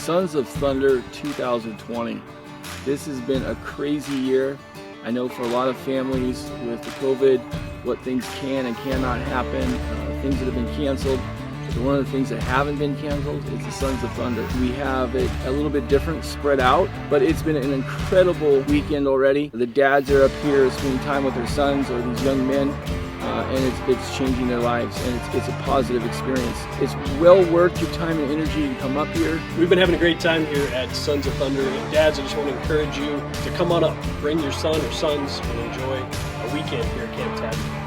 Sons of Thunder 2020. This has been a crazy year. I know for a lot of families with the COVID, what things can and cannot happen, things that have been canceled. So one of the things that haven't been canceled is the Sons of Thunder. We have it a little bit different, spread out, but it's been an incredible weekend already. The dads are up here spending time with their sons or these young men, and it's changing their lives, and it's a positive experience. It's well worth your time and energy to come up here. We've been having a great time here at Sons of Thunder. And dads, I just want to encourage you to come on up, bring your son or sons, and enjoy a weekend here at Camp Tadmor.